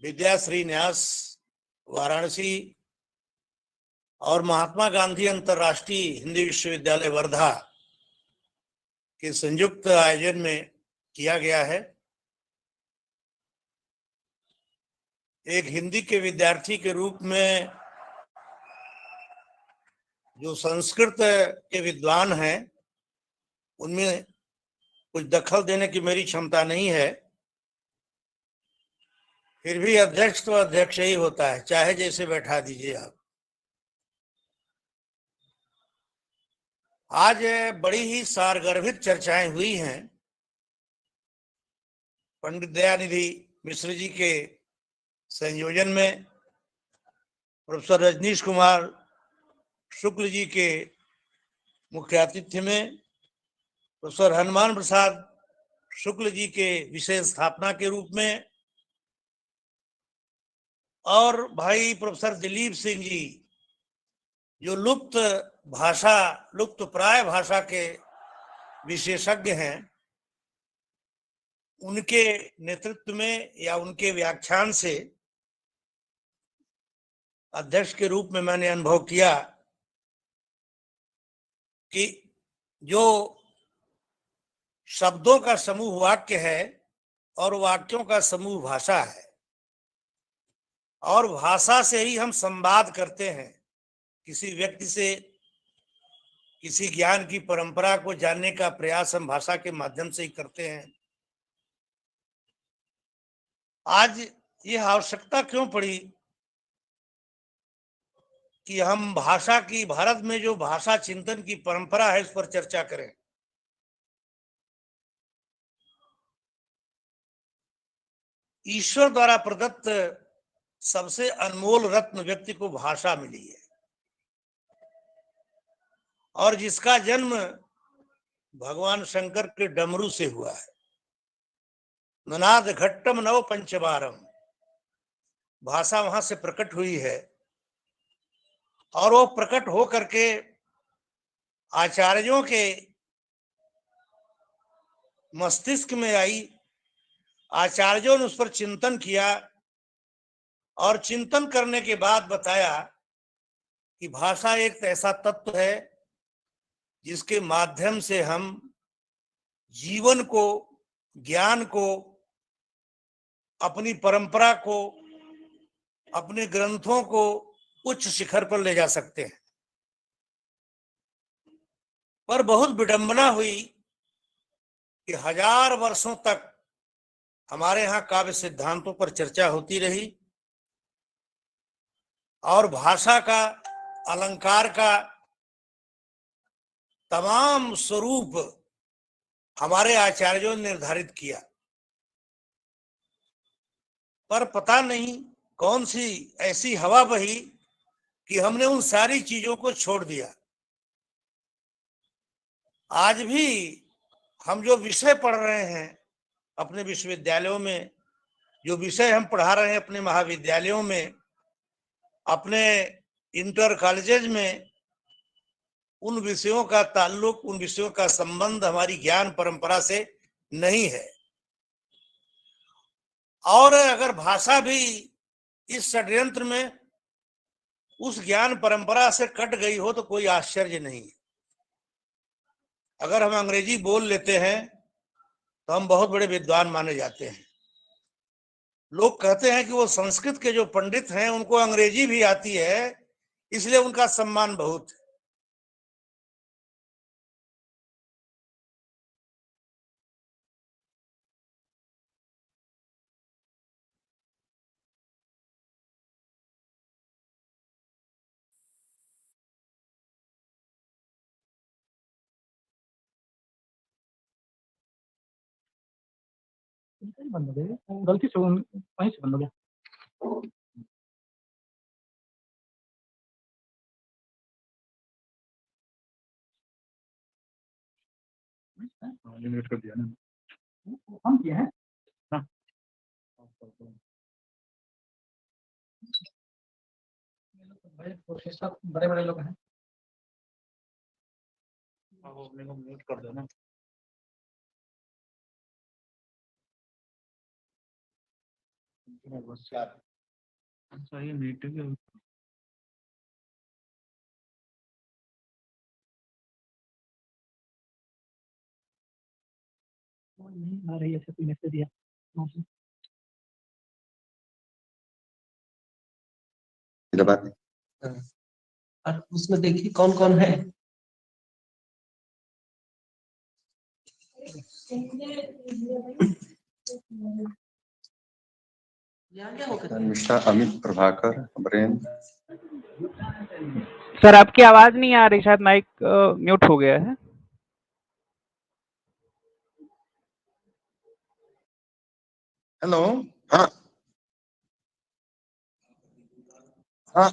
विद्याश्री न्यास वाराणसी और महात्मा गांधी अंतर्राष्ट्रीय हिंदी विश्वविद्यालय वर्धा के संयुक्त आयोजन में किया गया है। एक हिंदी के विद्यार्थी के रूप में जो संस्कृत के विद्वान हैं उनमें कुछ दखल देने की मेरी क्षमता नहीं है, फिर भी अध्यक्ष तो अध्यक्ष ही होता है, चाहे जैसे बैठा दीजिए आप। आज बड़ी ही सारगर्भित चर्चाएं हुई हैं। पंडित दयानिधि मिश्र जी के संयोजन में प्रोफेसर रजनीश कुमार शुक्ल जी के मुख्य आतिथ्य में प्रोफेसर हनुमान प्रसाद शुक्ल जी के विशेष स्थापना के रूप में और भाई प्रोफेसर दिलीप सिंह जी जो लुप्त प्राय भाषा के विशेषज्ञ हैं, उनके नेतृत्व में या उनके व्याख्यान से अध्यक्ष के रूप में मैंने अनुभव किया कि जो शब्दों का समूह वाक्य है और वाक्यों का समूह भाषा है, और भाषा से ही हम संवाद करते हैं। किसी व्यक्ति से किसी ज्ञान की परंपरा को जानने का प्रयास हम भाषा के माध्यम से ही करते हैं। आज यह आवश्यकता क्यों पड़ी कि हम भाषा की, भारत में जो भाषा चिंतन की परंपरा है, इस पर चर्चा करें। ईश्वर द्वारा प्रदत्त सबसे अनमोल रत्न व्यक्ति को भाषा मिली है, और जिसका जन्म भगवान शंकर के डमरू से हुआ है। ननाद घट्टम नव पंचबारम, भाषा वहां से प्रकट हुई है, और वो प्रकट हो करके आचार्यों के मस्तिष्क में आई। आचार्यों ने उस पर चिंतन किया और चिंतन करने के बाद बताया कि भाषा एक ऐसा तत्व है जिसके माध्यम से हम जीवन को, ज्ञान को, अपनी परंपरा को, अपने ग्रंथों को उच्च शिखर पर ले जा सकते हैं। पर बहुत विडंबना हुई कि 1000 वर्षों तक हमारे यहाँ काव्य सिद्धांतों पर चर्चा होती रही और भाषा का, अलंकार का तमाम स्वरूप हमारे आचार्यों ने निर्धारित किया। पर पता नहीं कौन सी ऐसी हवा बही कि हमने उन सारी चीजों को छोड़ दिया। आज भी हम जो विषय पढ़ रहे हैं अपने विश्वविद्यालयों में, जो विषय हम पढ़ा रहे हैं अपने महाविद्यालयों में, अपने इंटर कॉलेजेज में, उन विषयों का ताल्लुक, उन विषयों का संबंध हमारी ज्ञान परंपरा से नहीं है। और अगर भाषा भी इस षड्यंत्र में उस ज्ञान परंपरा से कट गई हो तो कोई आश्चर्य नहीं। अगर हम अंग्रेजी बोल लेते हैं तो हम बहुत बड़े विद्वान माने जाते हैं। लोग कहते हैं कि वो संस्कृत के जो पंडित हैं उनको अंग्रेजी भी आती है, इसलिए उनका सम्मान बहुत है। बंद हो गया, गलती से वहीं से बंद हो गया। लिमिट कर दिया ना, हम किए हैं ना। प्रोफेसर बड़े बड़े लोग हैं, अपने को म्यूट कर देना। अच्छा ये मीटिंग है। नहीं आ रही है, कोई मैसेज दिया और उसमें देखिए कौन कौन है। मिश्रा, अमित, प्रभाकर, अमरेंद्र। सर आपकी आवाज नहीं आ रही, शायद माइक म्यूट हो गया है। हेलो। हाँ हाँ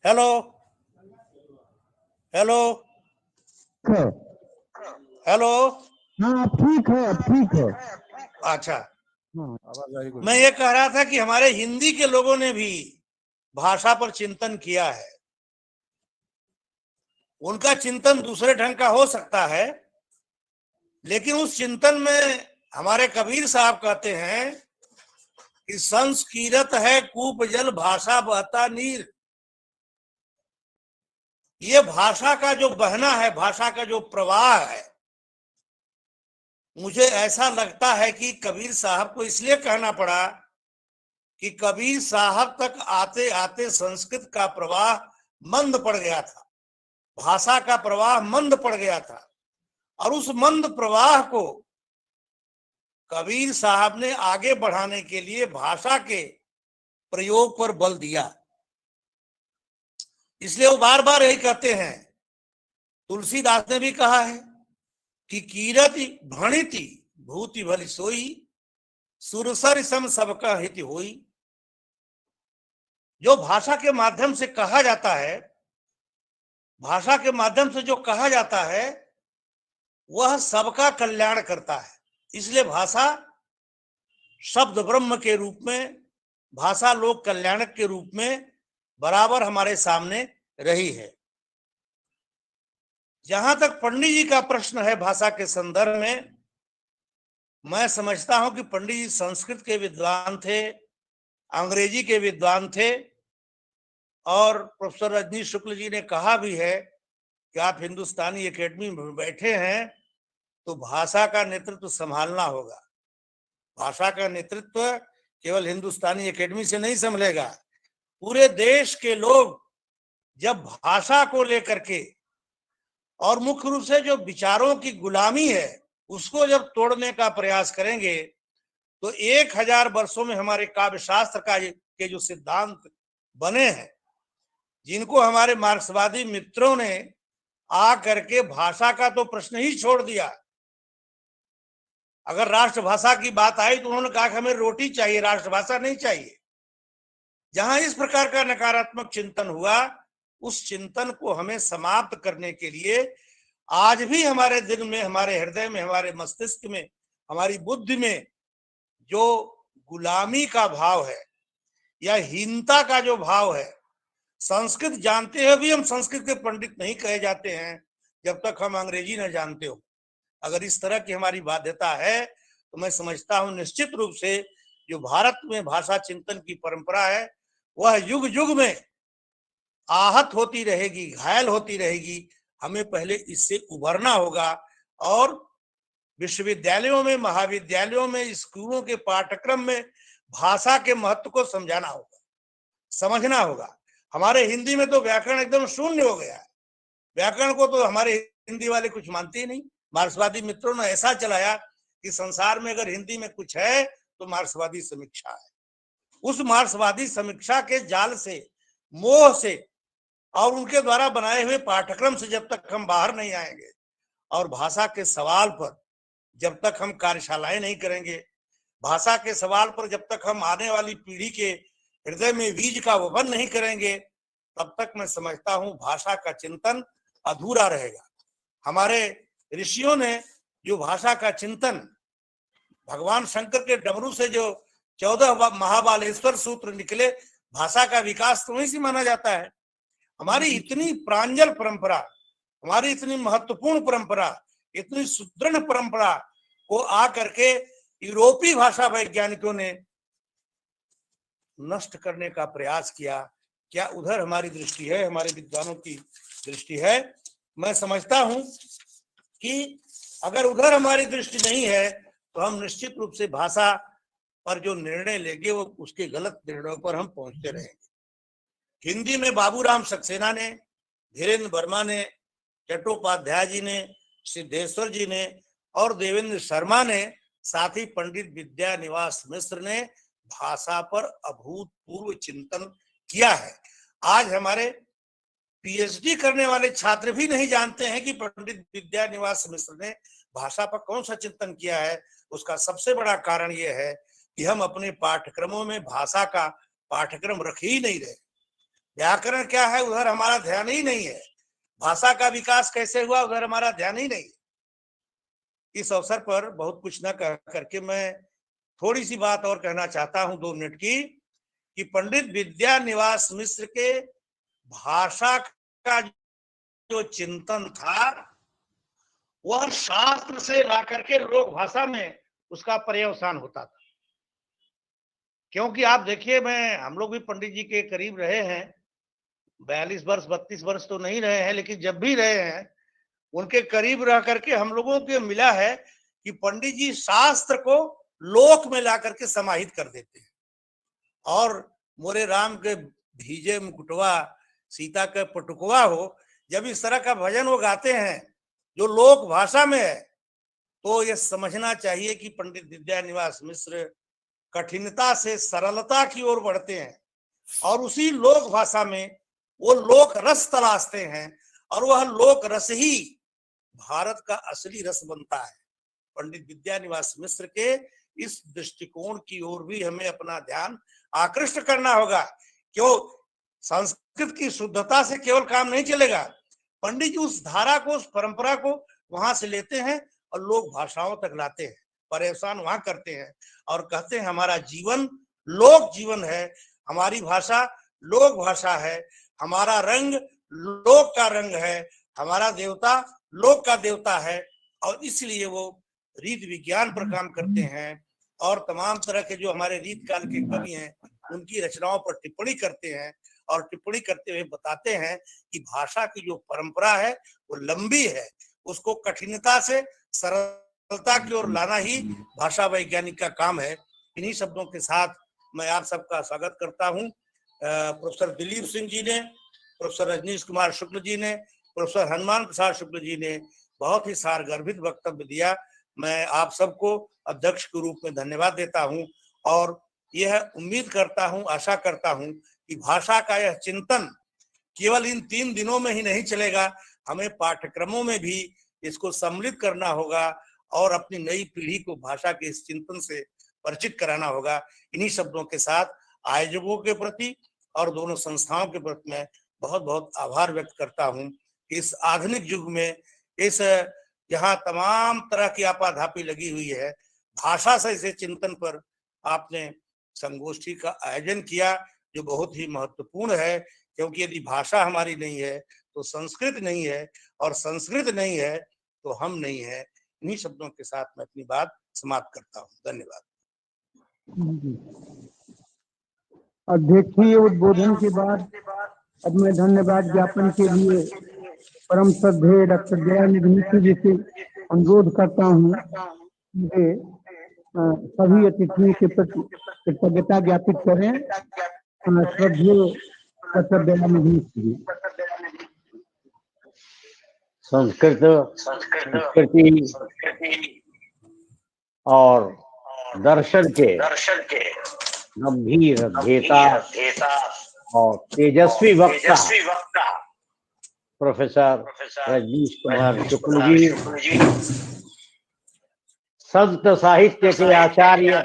हेलो हेलो हेलो। हाँ ठीक है, ठीक है। अच्छा, मैं ये कह रहा था कि हमारे हिंदी के लोगों ने भी भाषा पर चिंतन किया है। उनका चिंतन दूसरे ढंग का हो सकता है, लेकिन उस चिंतन में हमारे कबीर साहब कहते हैं कि संस्कीरत है कूप जल भाषा बहता नीर। ये भाषा का जो बहना है, भाषा का जो प्रवाह है, मुझे ऐसा लगता है कि कबीर साहब को इसलिए कहना पड़ा कि कबीर साहब तक आते आते संस्कृत का प्रवाह मंद पड़ गया था, भाषा का प्रवाह मंद पड़ गया था, और उस मंद प्रवाह को कबीर साहब ने आगे बढ़ाने के लिए भाषा के प्रयोग पर बल दिया। इसलिए वो बार बार यही कहते हैं, तुलसीदास ने भी कहा है कि कीरति भणिति भूति भली सोई, सुरसर सम सबका हित होई। जो भाषा के माध्यम से कहा जाता है, भाषा के माध्यम से जो कहा जाता है, वह सबका कल्याण करता है। इसलिए भाषा शब्द ब्रह्म के रूप में, भाषा लोक कल्याणक के रूप में बराबर हमारे सामने रही है। जहां तक पंडित जी का प्रश्न है भाषा के संदर्भ में, मैं समझता हूं कि पंडित जी संस्कृत के विद्वान थे, अंग्रेजी के विद्वान थे, और प्रोफेसर रजनीश शुक्ल जी ने कहा भी है कि आप हिंदुस्तानी एकेडमी में बैठे हैं तो भाषा का नेतृत्व संभालना होगा। भाषा का नेतृत्व केवल हिंदुस्तानी एकेडमी से नहीं संभलेगा। पूरे देश के लोग जब भाषा को लेकर के, और मुख्य रूप से जो विचारों की गुलामी है, उसको जब तोड़ने का प्रयास करेंगे, तो 1000 वर्षों में हमारे काव्य शास्त्र का के जो सिद्धांत बने हैं, जिनको हमारे मार्क्सवादी मित्रों ने आ करके भाषा का तो प्रश्न ही छोड़ दिया। अगर राष्ट्रभाषा की बात आई तो उन्होंने कहा कि हमें रोटी चाहिए, राष्ट्रभाषा नहीं चाहिए। जहां इस प्रकार का नकारात्मक चिंतन हुआ, उस चिंतन को हमें समाप्त करने के लिए आज भी हमारे दिल में, हमारे हृदय में, हमारे मस्तिष्क में, हमारी बुद्धि में जो गुलामी का भाव है या हीनता का जो भाव है, संस्कृत जानते हुए भी हम संस्कृत के पंडित नहीं कहे जाते हैं जब तक हम अंग्रेजी न जानते हो। अगर इस तरह की हमारी बाध्यता है तो मैं समझता हूं निश्चित रूप से जो भारत में भाषा चिंतन की परंपरा है, वह युग युग में आहत होती रहेगी, घायल होती रहेगी। हमें पहले इससे उभरना होगा और विश्वविद्यालयों में, महाविद्यालयों में, स्कूलों के पाठ्यक्रम में भाषा के महत्व को समझाना होगा, समझना होगा। हमारे हिंदी में तो व्याकरण एकदम शून्य हो गया है। व्याकरण को तो हमारे हिंदी वाले कुछ मानते ही नहीं। मार्क्सवादी मित्रों ने ऐसा चलाया कि संसार में अगर हिंदी में कुछ है तो मार्क्सवादी समीक्षा है। उस मार्क्सवादी समीक्षा के जाल से, मोह से और उनके द्वारा बनाए हुए पाठ्यक्रम से जब तक हम बाहर नहीं आएंगे और भाषा के सवाल पर जब तक हम कार्यशालाएं नहीं करेंगे, भाषा के सवाल पर जब तक हम आने वाली पीढ़ी के हृदय में बीज का वपन नहीं करेंगे, तब तक मैं समझता हूं भाषा का चिंतन अधूरा रहेगा। हमारे ऋषियों ने जो भाषा का चिंतन, भगवान शंकर के डमरू से जो 14 महाबालेश्वर सूत्र निकले, भाषा का विकास तो वहीं से माना जाता है। हमारी इतनी प्रांजल परंपरा, हमारी इतनी महत्वपूर्ण परंपरा, इतनी सुदृढ़ परंपरा को आकर के यूरोपीय भाषा वैज्ञानिकों ने नष्ट करने का प्रयास किया। क्या उधर हमारी दृष्टि है, हमारे विद्वानों की दृष्टि है? मैं समझता हूं कि अगर उधर हमारी दृष्टि नहीं है तो हम निश्चित रूप से भाषा पर जो निर्णय लेंगे वो उसके गलत निर्णयों पर हम पहुंचते रहेंगे। हिंदी में बाबूराम सक्सेना ने, धीरेन्द्र वर्मा ने, चट्टोपाध्याय जी ने, सिद्धेश्वर जी ने और देवेंद्र शर्मा ने, साथ ही पंडित विद्यानिवास मिश्र ने भाषा पर अभूतपूर्व चिंतन किया है। आज हमारे पीएचडी करने वाले छात्र भी नहीं जानते हैं कि पंडित विद्यानिवास मिश्र ने भाषा पर कौन सा चिंतन किया है। उसका सबसे बड़ा कारण यह है कि हम अपने पाठ्यक्रमों में भाषा का पाठ्यक्रम रख ही नहीं रहे। व्याकरण क्या है उधर हमारा ध्यान ही नहीं है, भाषा का विकास कैसे हुआ उधर हमारा ध्यान ही नहीं है। इस अवसर पर बहुत कुछ न कह करके मैं थोड़ी सी बात और कहना चाहता हूं 2 मिनट की, कि पंडित विद्यानिवास मिश्र के भाषा का जो चिंतन था वह शास्त्र से ला करके लोक भाषा में उसका पर्यवसान होता था। क्योंकि आप देखिए, हम लोग भी पंडित जी के करीब रहे हैं, 42 वर्ष 32 वर्ष तो नहीं रहे हैं, लेकिन जब भी रहे हैं उनके करीब रह करके हम लोगों को मिला है कि पंडित जी शास्त्र को लोक में ला करके समाहित कर देते हैं। और मोरे राम के भीजे मुकुटवा, सीता के पटुकवा हो, जब इस तरह का भजन वो गाते हैं जो लोक भाषा में है, तो ये समझना चाहिए कि पंडित विद्यानिवास मिश्र कठिनता से सरलता की ओर बढ़ते हैं और उसी लोक भाषा में वो लोक रस तलाशते हैं और वह लोक रस ही भारत का असली रस बनता है। पंडित विद्यानिवास मिश्र के इस दृष्टिकोण की ओर भी हमें अपना ध्यान आकृष्ट करना होगा। क्यों? संस्कृत की शुद्धता से केवल काम नहीं चलेगा। पंडित जी उस धारा को, उस परंपरा को वहां से लेते हैं और लोक भाषाओं तक लाते हैं, परेशान वहां करते हैं और कहते हैं हमारा जीवन लोक जीवन है, हमारी भाषा लोक भाषा है, हमारा रंग लोक का रंग है, हमारा देवता लोक का देवता है। और इसलिए वो रीत विज्ञान पर काम करते हैं और तमाम तरह के जो हमारे रीत काल के कवि हैं उनकी रचनाओं पर टिप्पणी करते हैं और टिप्पणी करते हुए बताते हैं कि भाषा की जो परंपरा है वो लंबी है, उसको कठिनता से सरलता की ओर लाना ही भाषा वैज्ञानिक का काम है। इन्हीं शब्दों के साथ मैं आप सबका स्वागत करता हूं। प्रोफेसर दिलीप सिंह जी ने, प्रोफेसर रजनीश कुमार शुक्ल जी ने, प्रोफेसर हनुमान प्रसाद शुक्ल जी ने बहुत ही सारगर्भित वक्तव्य दिया। मैं आप सबको अध्यक्ष के रूप में धन्यवाद देता हूं और यह उम्मीद करता हूं, आशा करता हूं कि भाषा का यह चिंतन केवल इन 3 दिनों में ही नहीं चलेगा, हमें पाठ्यक्रमों में भी इसको सम्मिलित करना होगा और अपनी नई पीढ़ी को भाषा के इस चिंतन से परिचित कराना होगा। इन्हीं शब्दों के साथ आयोजकों के प्रति और दोनों संस्थाओं के प्रति मैं बहुत बहुत आभार व्यक्त करता हूं। इस आधुनिक युग में इस जहां तमाम तरह की आपाधापी लगी हुई है, भाषा से इसे चिंतन पर आपने संगोष्ठी का आयोजन किया जो बहुत ही महत्वपूर्ण है। क्योंकि यदि भाषा हमारी नहीं है तो संस्कृत नहीं है और संस्कृत नहीं है तो हम नहीं है। इन्हीं शब्दों के साथ मैं अपनी बात समाप्त करता हूँ। धन्यवाद। अध्यक्षीय उद्बोधन के बाद अब मैं धन्यवाद ज्ञापन के लिए परम श्रद्धेय डॉक्टर दयानिधि मिश्र जी से अनुरोध करता हूँ कि सभी अतिथियों के प्रति कृतज्ञता ज्ञापित करें। श्रद्धेय डॉक्टर दयानिधि मिश्र जी। संस्कृति और दर्शन के गंभीर अध्येता और तेजस्वी वक्ता प्रोफेसर रजनीश कुमार शुक्ल जी, संत साहित्य के आचार्य